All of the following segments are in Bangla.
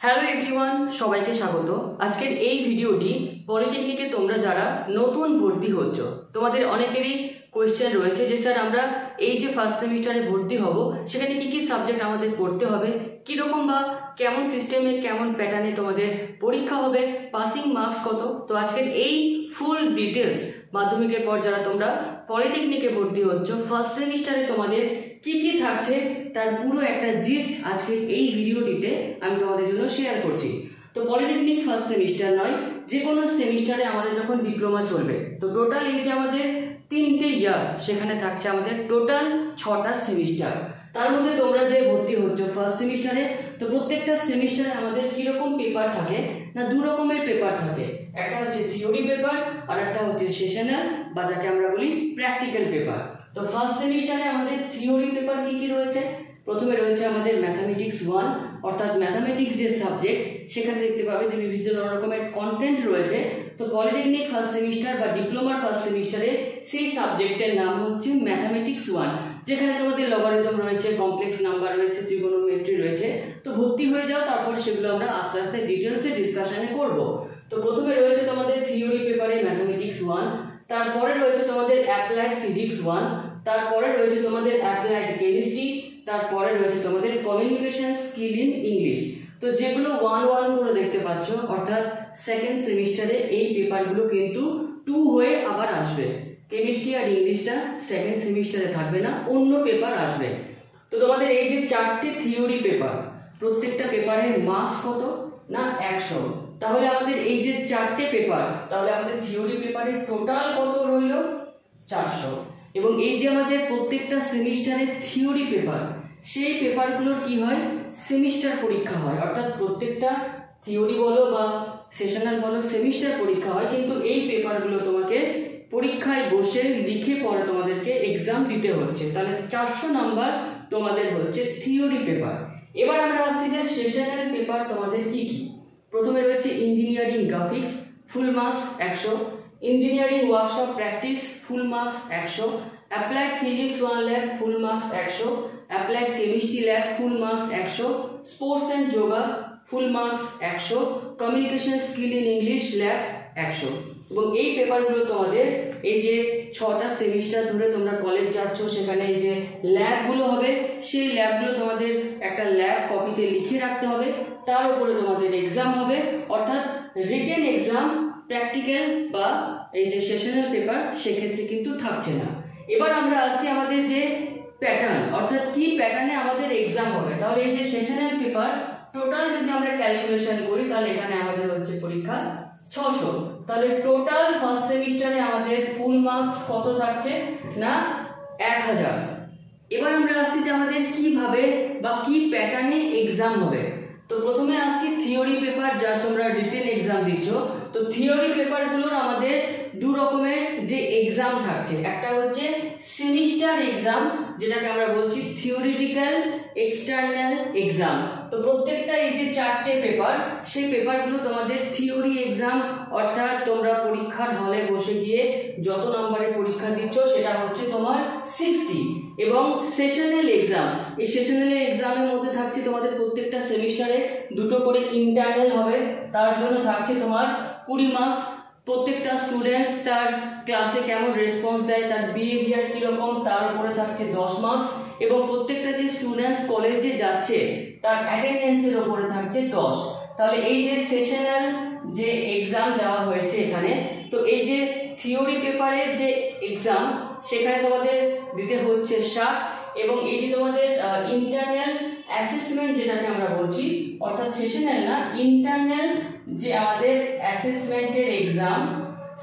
হ্যালো এভরিওয়ান, সবাইকে স্বাগত। আজকের এই ভিডিওটি পলিটেকনিকে তোমরা যারা নতুন ভর্তি হচ্ছ তোমাদের অনেকেরই কোয়েশ্চেন রয়েছে যে স্যার আমরা এই যে ফার্স্ট সেমিস্টারে ভর্তি হব সেখানে কি কি সাবজেক্ট আমাদের পড়তে হবে, কীরকম বা কেমন সিস্টেমে কেমন প্যাটার্নে তোমাদের পরীক্ষা হবে, পাসিং মার্কস কত। তো আজকের এই ফুল ডিটেলস মাধ্যমিকের পর যারা তোমরা পলিটেকনিকে ভর্তি হচ্ছ ফার্স্ট সেমিস্টারে তোমাদের কি কি থাকছে তার পুরো একটা জিস্ট আজকের এই ভিডিওটিতে আমি তোমাদের জন্য শেয়ার করছি। তো পলিটেকনিক ফার্স্ট সেমিস্টার নয়, যে কোনো সেমিস্টারে আমাদের যখন ডিপ্লোমা চলবে তো টোটাল এই যে আমাদের 3টে ইয়ার, সেখানে থাকছে আমাদের টোটাল 6টা সেমিস্টার। তার মধ্যে তোমরা যে ভর্তি হচ্ছ ফার্স্ট সেমিস্টারে, তো প্রত্যেকটা সেমিস্টারে আমাদের কীরকম পেপার থাকে না, দু রকমের পেপার থাকে। একটা হচ্ছে থিওরি পেপার আর একটা হচ্ছে সেশনাল বা যাকে আমরা বলি প্র্যাকটিক্যাল পেপার। তো ফার্স্ট সেমিস্টারে আমাদের থিওরি পেপার কি কি রয়েছে, প্রথমে রয়েছে আমাদের ম্যাথামেটিক্স 1, অর্থাৎ ম্যাথামেটিক্স যে সাবজেক্ট সেখানে দেখতে পাবে যে বিভিন্ন রকমের কন্টেন্ট রয়েছে। তো পলিটেকনিক ফার্স্ট সেমিস্টার বা ডিপ্লোমার ফার্স্ট সেমিস্টারে সেই সাবজেক্টের নাম হচ্ছে ম্যাথামেটিক্স 1, যেখানে তোমাদের লগারিদম রয়েছে, কমপ্লেক্স নাম্বার রয়েছে, ত্রিগোনোমেট্রি রয়েছে। তো ভর্তি হয়ে যাও, তারপর সেগুলো আমরা আস্তে আস্তে ডিটেলসে ডিসকাশনে করব। তো প্রথমে রয়েছে তোমাদের থিওরি পেপারে ম্যাথামেটিক্স 1, তারপরে রয়েছে তোমাদের অ্যাপ্লাইড ফিজিক্স 1, তারপরে রয়েছে তোমাদের অ্যাপ্লাইড কেমিস্ট্রি, তারপরে রয়েছে তোমাদের কমিউনিকেশন স্কিল ইন ইংলিশ। তো যেগুলো 1-1 করে দেখতে পাচ্ছ, অর্থাৎ সেকেন্ড সেমিস্টারে এই পেপারগুলো কিন্তু 2 হয়ে আবার আসবে। কেমিস্ট্রি আর ইংলিশটা সেকেন্ড সেমিস্টারে থাকবে না, অন্য পেপার আসবে। তো তোমাদের এই যে 4টে থিওরি পেপার, প্রত্যেকটা পেপারের মার্কস কত না 100। তাহলে আমাদের এই যে 4টে পেপার, তাহলে আমাদের থিওরি পেপারের টোটাল কত রইল 400। এবং এই যে আমাদের প্রত্যেকটা সেমিস্টারের থিওরি পেপার, সেই পেপারগুলোর কি হয় সেমিস্টার পরীক্ষা হয়, অর্থাৎ প্রত্যেকটা থিওরি বলো বা সেশনাল বলো সেমিস্টার পরীক্ষা হয়, কিন্তু এই পেপারগুলো তোমাকে পরীক্ষায় বসে লিখে পরে তোমাদেরকে এক্সাম দিতে হচ্ছে। তাহলে 400 নাম্বার তোমাদের হচ্ছে থিওরি পেপার। এবার আমরা আসছি যে সেশনাল পেপার তোমাদের কি কি। প্রথমে রয়েছে engineering graphics, full marks 100, engineering workshop practice, full marks 100, applied physics 1 lab, full marks 100, applied chemistry lab, full marks 100, sports and yoga, full marks 100, communication skill in English lab 100। এবং এই পেপারগুলো তোমাদের এই যে 6টা সেমিস্টার ধরে তোমরা কলেজ যাচ্ছ, সেখানে এই যে ল্যাবগুলো হবে, সেই ল্যাবগুলো তোমাদের একটা ল্যাব কপিতে লিখে রাখতে হবে, তার উপরে তোমাদের এক্সাম হবে, অর্থাৎ রিটেন এক্সাম, প্র্যাকটিক্যাল বা এই যে সেশনাল পেপার সেক্ষেত্রে কিন্তু থাকছে না। এবার আমরা আসছি আমাদের যে প্যাটার্ন, অর্থাৎ কি প্যাটার্নে আমাদের এক্সাম হবে। তাহলে এই যে সেশনাল পেপার টোটাল যদি আমরা ক্যালকুলেশন করি, তাহলে এখানে আমাদের হচ্ছে পরীক্ষা 600। তাহলে টোটাল ফার্স্ট সেমিস্টারে আমাদের ফুল মার্কস কত থাকছে না 1000। এবার আমরা আসছি যে আমাদের কিভাবে বা কি প্যাটার্নে এক্সাম হবে। তো প্রথমে আসছি থিওরি পেপার, যার তোমরা রিটেন এক্সাম দিচ্ছ। তো থিওরি পেপারগুলোর আমাদের দু রকমের যে এক্সাম থাকছে, একটা হচ্ছে সেমিস্টার এক্সাম, যেটাকে আমরা বলছি থিওরিটিক্যাল এক্সটার্নাল এক্সাম। তো প্রত্যেকটা এই যে 4টে পেপার, সেই পেপারগুলো তোমাদের থিওরি এক্সাম, অর্থাৎ তোমরা পরীক্ষার হলে বসে গিয়ে যত নম্বরে পরীক্ষা দিচ্ছ সেটা হচ্ছে তোমার 60। এবং সেশনাল এক্সাম, এই সেশনাল এক্সামের মধ্যে থাকছে তোমাদের প্রত্যেকটা সেমিস্টারে 2টো করে ইন্টারনাল হবে, তার জন্য থাকছে তোমার 20 মার্কস। প্রত্যেকটা স্টুডেন্টস তার ক্লাসে কেমন রেসপন্স দেয়, তার বিহেভিয়ার কীরকম, তার উপরে থাকছে 10 মার্কস। এবং প্রত্যেকটা যে স্টুডেন্টস কলেজে যাচ্ছে তার অ্যাটেন্ডেন্সের উপরে থাকছে 10। তাহলে এই যে সেশনাল যে এক্সাম দেওয়া হয়েছে এখানে, তো এই যে থিওরি পেপারের যে এক্সাম সেখানে তোমাদের দিতে হচ্ছে 60। এবং এই যে তোমাদের ইন্টারনাল অ্যাসেসমেন্ট যেটাকে আমরা বলছি, অর্থাৎ সেশনাল না, ইন্টারনাল যে আমাদের অ্যাসেসমেন্টের এক্সাম,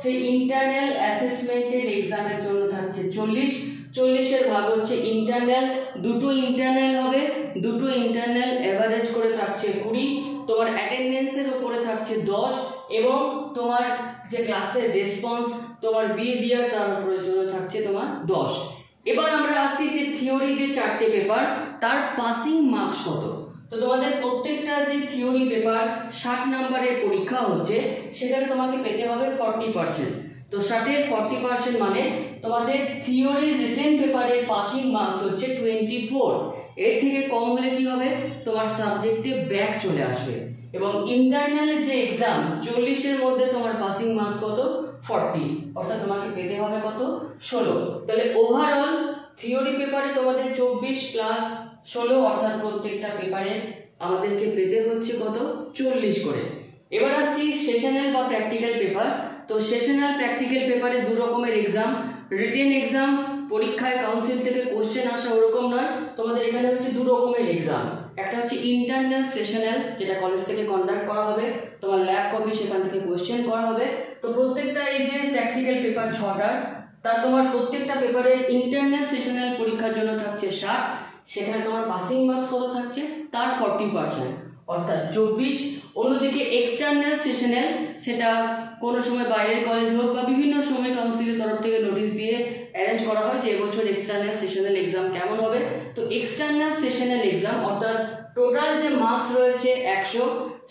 সেই ইন্টারনাল অ্যাসেসমেন্টের এক্সামের জন্য থাকছে 40। 40-এর ভাগ হচ্ছে ইন্টারনাল, 2টো ইন্টারনাল হবে, 2টো ইন্টারনাল এভারেজ করে থাকছে 20। তোমার অ্যাটেন্ডেন্সের উপরে থাকছে 10 এবং তোমার যে ক্লাসের রেসপন্স, তোমার বিহেভিয়ার, তার উপরে জন্য থাকছে তোমার 10। এবার আমরা আসছি যে থিওরি যে 4টে পেপার তার পাসিং মার্কস কত। তো তোমাদের প্রত্যেকটা যে থিওরি পেপার 60 নম্বরের পরীক্ষা হচ্ছে, সেখানে তোমাকে পেতে হবে 40%। তো 60-এর 40% মানে তোমাদের থিওরি রিটেন পেপারের পাসিং মার্কস হচ্ছে 24। এর থেকে কম হলে কি হবে, তোমার সাবজেক্টে ব্যাক চলে আসবে। এবং ইন্টারনালের যে এক্সাম 40-এর মধ্যে তোমার পাসিং মার্কস কত 40, অর্থাৎ তোমাকে পেতে হবে কত 16। তাহলে ওভারঅল থিওরি পেপারে তোমাদের 24 প্লাস 16, অর্থাৎ প্রত্যেকটা পেপারে আমাদেরকে পেতে হচ্ছে কত 40 করে। এবার আসছি সেশনাল বা প্র্যাকটিক্যাল পেপার। তো সেশনাল প্র্যাকটিক্যাল পেপারে দু রকমের এক্সাম, রিটেন এক্সাম, পরীক্ষায় কাউন্সিল থেকে কোশ্চেন আসা ওরকম নয়, তোমাদের এখানে হচ্ছে দু রকমের এক্সাম। একটা হচ্ছে ইন্টারনাল সেশনাল, যেটা কলেজ থেকে কন্ডাক্ট করা হবে, তোমার ল্যাব কপি সেখান থেকে কোশ্চেন করা হবে। তো প্রত্যেকটা এই যে প্র্যাকটিক্যাল পেপার 6টা, তা তোমার প্রত্যেকটা পেপারে ইন্টারনাল সেশনাল পরীক্ষার জন্য থাকছে 60, সেখানে তোমার পাসিং মার্কস কত থাকছে তার 40%, অর্থাৎ 24। অন্যদিকে এক্সটার্নাল সেশনাল, সেটা কোনো সময় বাইরের কলেজ হোক বা বিভিন্ন সময় কাউন্সিলের তরফ থেকে নোটিশ দিয়ে অ্যারেঞ্জ করা হয় যে এবছর এক্সটার্নাল সেশনাল এক্সাম কেমন হবে। তো এক্সটার্নাল সেশনাল এক্সাম অর্থাৎ টোটাল যে মার্কস রয়েছে 100,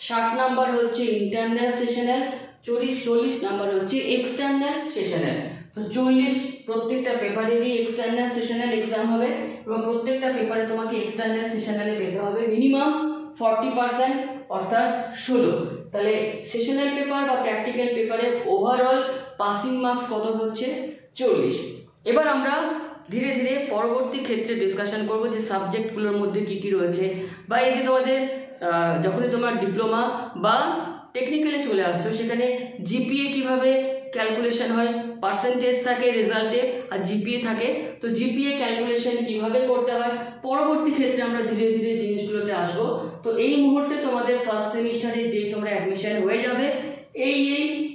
60 নাম্বার হচ্ছে ইন্টারনাল সেশনাল, 40 নাম্বার হচ্ছে এক্সটার্নাল সেশনাল। তো 40 প্রত্যেকটা পেপারেরই এক্সটার্নাল সেশনাল এক্সাম হবে এবং প্রত্যেকটা পেপারে তোমাকে এক্সটার্নাল সেশনালে পেতে হবে মিনিমাম 40%, অর্থাৎ 16। তাহলে সেশনাল পেপার বা প্র্যাকটিক্যাল পেপারে ওভারঅল পাসিং মার্কস কত হচ্ছে 40। এবার আমরা ধীরে ধীরে পরবর্তী ক্ষেত্রে ডিসকাশন করব যে সাবজেক্টগুলোর মধ্যে কি কি রয়েছে, বা এই যে তোমাদের যখনই তোমার ডিপ্লোমা বা টেকনিক্যালে চলে আসছো সেখানে জিপিএ কিভাবে ক্যালকুলেশন হয়, পার্সেন্টেজ থাকে রেজাল্টে আর জিপিএ থাকে। তো জিপিএ ক্যালকুলেশন কিভাবে করতে হয় পরবর্তী ক্ষেত্রে আমরা ধীরে ধীরে জিনিসগুলোতে আসবো। তো এই মুহূর্তে তোমাদের ফার্স্ট সেমিস্টারে যেই তোমরা অ্যাডমিশন হয়ে যাবে, এই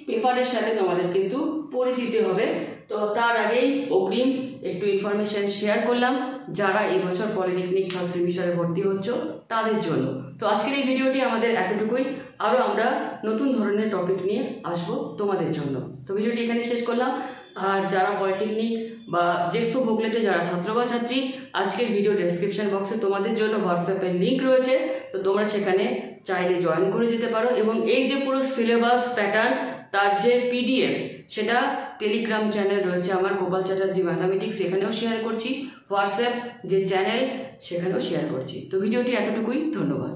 পেপারের সাথে তোমাদের কিন্তু পরিচিত হবে। তো তার আগেই অগ্রিম একটু ইনফরমেশন শেয়ার করলাম যারা এই বছর পলিটেকনিক ফার্স্ট সেমিস্টারে ভর্তি হচ্ছ তাদের জন্য। তো আজকের এই ভিডিওটি আমাদের এতটুকুই, আরও আমরা নতুন ধরনের টপিক নিয়ে আসবো তোমাদের জন্য। তো ভিডিওটি এখানে শেষ করলাম। আর যারা পলিটেকনিক বা জেক্সপো বুকলেটে যারা ছাত্র বা ছাত্রী, আজকের ভিডিও ডেসক্রিপশন বক্সে তোমাদের জন্য হোয়াটসঅ্যাপের লিঙ্ক রয়েছে, তো তোমরা সেখানে চাইলে জয়েন করে যেতে পারো। এবং এই যে পুরো সিলেবাস প্যাটার্ন তার যে পিডিএফ, সেটা টেলিগ্রাম চ্যানেল রয়েছে আমার গোপাল চ্যাটার্জি ম্যাথামেটিক্স, সেখানেও শেয়ার করছি, হোয়াটসঅ্যাপ যে চ্যানেল সেখানেও শেয়ার করছি। তো ভিডিওটি এতটুকুই, ধন্যবাদ।